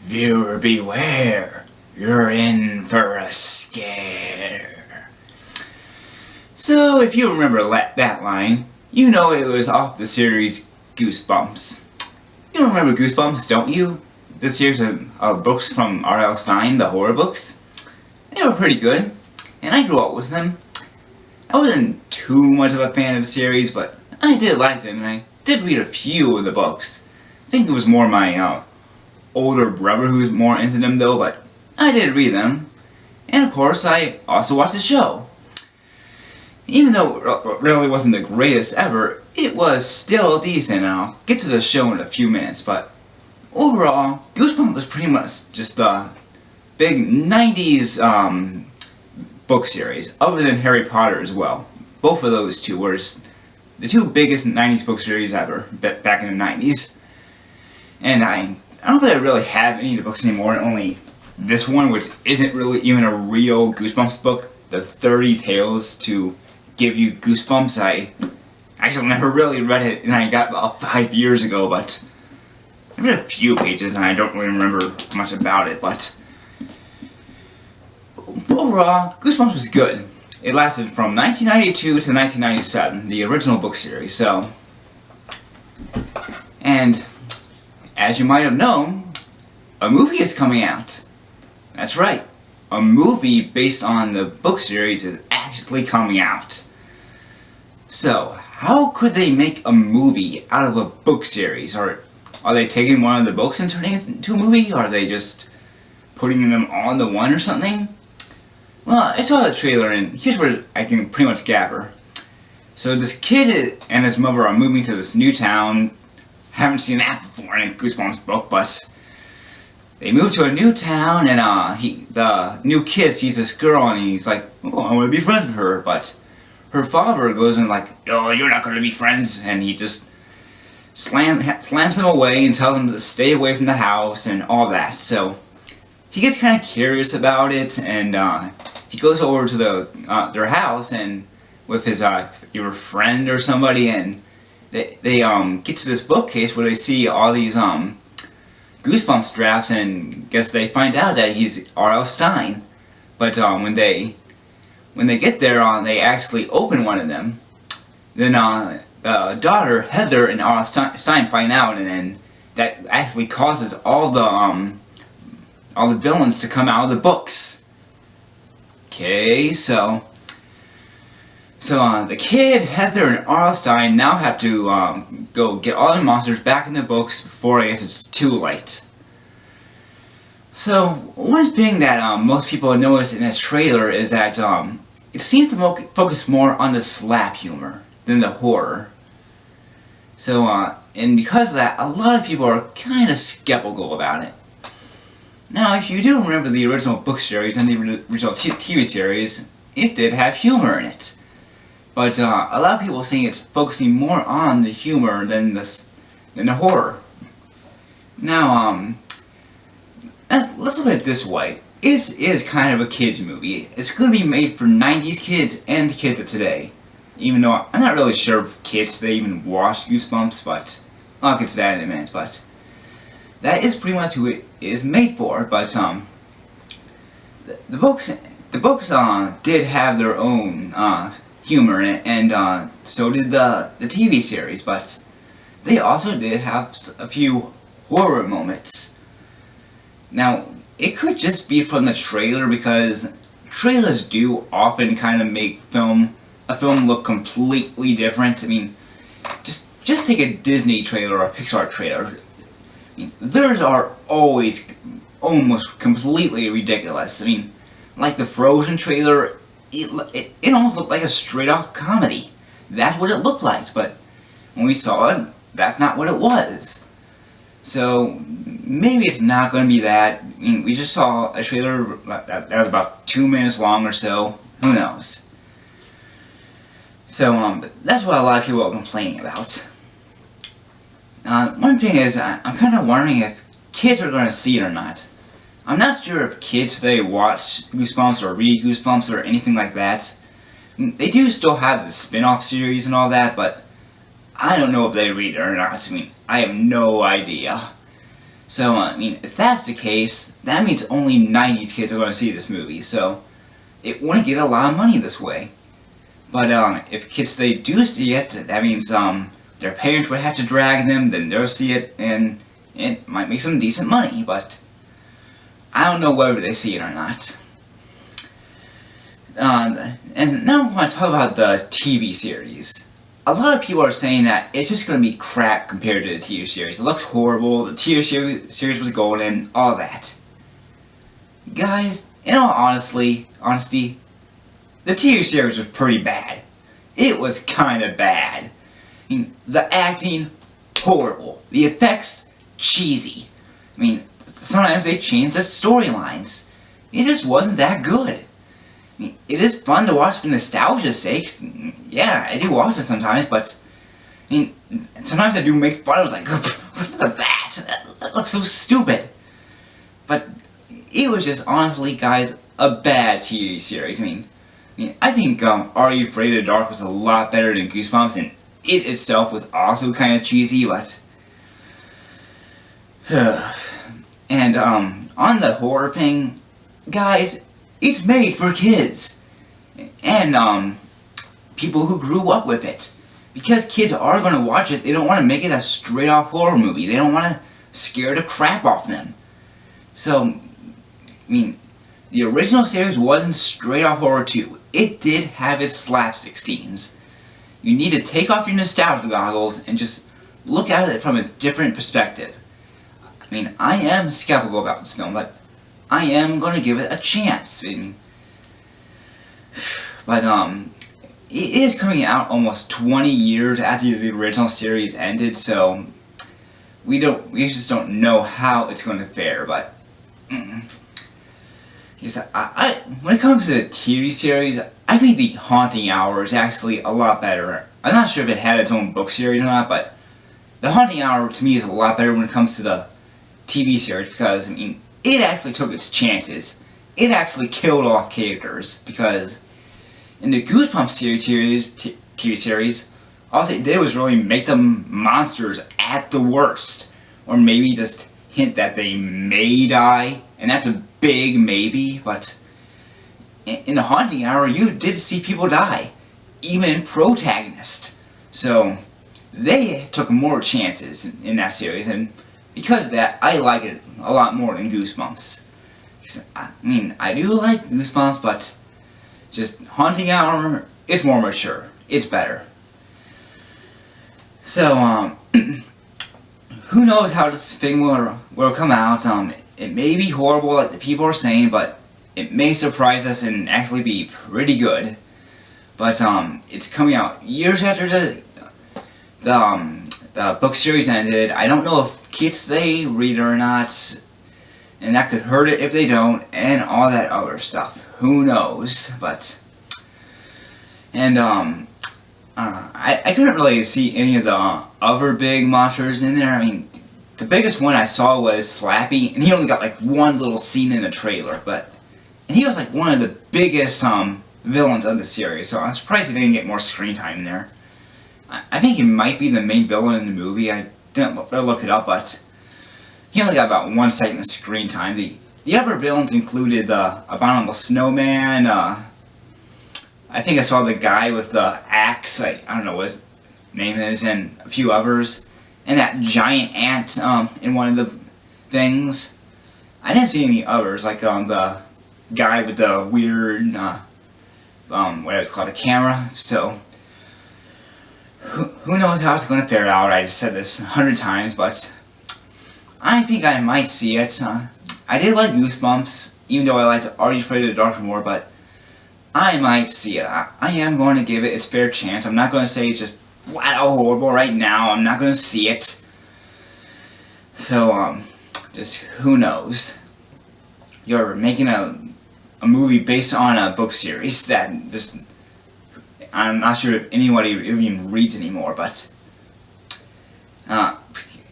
Viewer beware, you're in for a scare. So if you remember that line, you know it was off the series Goosebumps. You remember Goosebumps, don't you? The series of books from R.L. Stine, the horror books. They were pretty good, and I grew up with them. I wasn't too much of a fan of the series, but I did like them, and I did read a few of the books. I think it was more my older brother who was more into them though, but I did read them. And of course, I also watched the show. Even though it really wasn't the greatest ever, it was still decent, and I'll get to the show in a few minutes, but overall, Goosebumps was pretty much just the big 90s book series, other than Harry Potter as well. Both of those two were the two biggest 90s book series ever, back in the 90s. And I don't think I really have any of the books anymore, only this one, which isn't really even a real Goosebumps book, the 30 Tales to Give You Goosebumps. I actually never really read it, and I got about 5 years ago, but I read a few pages, and I don't really remember much about it, but overall, Goosebumps was good. It lasted from 1992 to 1997, the original book series, so, and as you might have known, a movie is coming out. That's right, a movie based on the book series is actually coming out. So, how could they make a movie out of a book series? Or are they taking one of the books and turning it into a movie? Or are they just putting them on the one or something? Well, I saw the trailer, and here's where I can pretty much gather. So this kid and his mother are moving to this new town. Haven't seen that before in a Goosebumps book, but they move to a new town, and the new kid sees this girl, and he's like, "Oh, I want to be friends with her." But her father goes in like, "Oh, you're not going to be friends," and he just slams him away and tells him to stay away from the house and all that. So he gets kind of curious about it, and he goes over to their house and with his either friend or somebody, and they get to this bookcase where they see all these Goosebumps drafts, and guess they find out that he's R.L. Stine. But when they get there, they actually open one of them. Then the daughter Heather and R.L. Stine find out, and then that actually causes all the villains to come out of the books. Okay, so the kid, Heather, and R.L. Stine now have to go get all the monsters back in the books before I guess it's too late. So, one thing that most people notice in this trailer is that it seems to focus more on the slap humor than the horror. So, and because of that, a lot of people are kind of skeptical about it. Now, if you do remember the original book series and the original TV series, it did have humor in it. But a lot of people are saying it's focusing more on the humor than the horror. Now, let's look at it this way. It is kind of a kids movie. It's going to be made for 90s kids and kids of today. Even though I'm not really sure if kids today even watch Goosebumps, but I'll get to that in a minute. But that is pretty much who it is made for. But the books did have their own humor in it, and so did the TV series. But they also did have a few horror moments. Now, it could just be from the trailer, because trailers do often kind of make a film look completely different. I mean, just take a Disney trailer or a Pixar trailer. I mean, theirs are always almost completely ridiculous. I mean, like the Frozen trailer, it almost looked like a straight-up comedy. That's what it looked like, but when we saw it, that's not what it was. So, maybe it's not going to be that. I mean, we just saw a trailer that was about 2 minutes long or so. Who knows? So, but that's what a lot of people are complaining about. One thing is, I'm kind of wondering if kids are going to see it or not. I'm not sure if kids today watch Goosebumps or read Goosebumps or anything like that. They do still have the spin-off series and all that, but I don't know if they read it or not. I mean, I have no idea. So, I mean, if that's the case, that means only 90s kids are going to see this movie, so it wouldn't get a lot of money this way. But if kids they do see it, that means their parents would have to drag them, then they'll see it, and it might make some decent money, but I don't know whether they see it or not. And now I want to talk about the TV series. A lot of people are saying that it's just going to be crap compared to the TV series. It looks horrible, the TV series was golden, all that. Guys, in all honesty, the TV series was pretty bad. It was kind of bad. I mean, the acting, horrible. The effects, cheesy. I mean, sometimes they changed the storylines. It just wasn't that good. I mean, it is fun to watch for nostalgia's sake. Yeah, I do watch it sometimes, but I mean, sometimes I do make fun. I was like, look at that. That looks so stupid. But it was just, honestly, guys, a bad TV series. I think Are You Afraid of the Dark was a lot better than Goosebumps, and it itself was also kind of cheesy, but... And, on the horror thing, guys, it's made for kids. And, people who grew up with it. Because kids are going to watch it, they don't want to make it a straight-off horror movie. They don't want to scare the crap off them. So, I mean, the original series wasn't straight-off horror too. It did have its slapstick scenes. You need to take off your nostalgia goggles and just look at it from a different perspective. I mean, I am skeptical about this film, but I am going to give it a chance. But, it is coming out almost 20 years after the original series ended, so we just don't know how it's going to fare, but when it comes to the TV series, I think The Haunting Hour is actually a lot better. I'm not sure if it had its own book series or not, but The Haunting Hour to me is a lot better when it comes to the TV series, because, I mean, it actually took its chances. It actually killed off characters, because in the Goosebumps TV series, all they did was really make them monsters at the worst. Or maybe just hint that they may die, and that's a big maybe, but in The Haunting Hour, you did see people die. Even protagonists. So, they took more chances in that series, and because of that, I like it a lot more than Goosebumps. I mean, I do like Goosebumps, but just Haunting Hour, it's more mature. It's better. So, who knows how this thing will come out. It may be horrible like the people are saying, but it may surprise us and actually be pretty good. But, it's coming out years after the book series ended. I don't know if kids they read it or not, and that could hurt it if they don't, and all that other stuff. Who knows? But, and, I couldn't really see any of the other big monsters in there. I mean, the biggest one I saw was Slappy, and he only got like one little scene in the trailer, and he was like one of the biggest, villains of the series, so I'm surprised he didn't get more screen time there. I think he might be the main villain in the movie. I didn't look it up, but he only got about 1 second of screen time. The other villains included the Abominable Snowman, I think I saw the guy with the axe, I don't know what his name is, and a few others, and that giant ant in one of the things. I didn't see any others, like the guy with the weird, what it's called, a camera, so who knows how it's going to fare out. I just said this 100 times, but I think I might see it. I did like Goosebumps, even though I liked Are You Afraid of the Dark more, but I might see it. I am going to give it its fair chance. I'm not going to say it's just flat out horrible right now. I'm not going to see it. So, just who knows. You're making a movie based on a book series that just, I'm not sure if anybody even reads anymore, but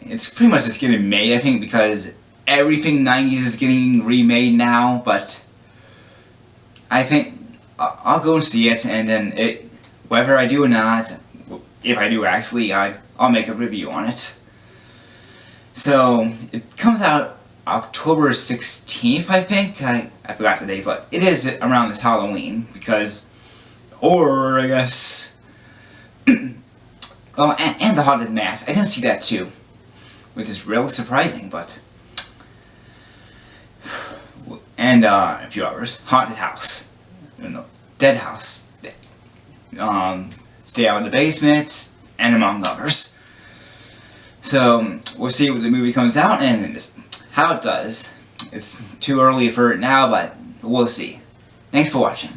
it's pretty much just getting made, I think, because everything 90s is getting remade now, but I think I'll go and see it, and then whether I do or not, if I do actually, I'll make a review on it. So it comes out October 16th, I think. I forgot the date, but it is around this Halloween because horror, I guess. Oh, and the Haunted Mask. I didn't see that too, which is really surprising, but. And a few others. Haunted House. Dead House. Stay Out in the Basement, and among others. So, we'll see when the movie comes out and just how it does. It's too early for it now, but we'll see. Thanks for watching.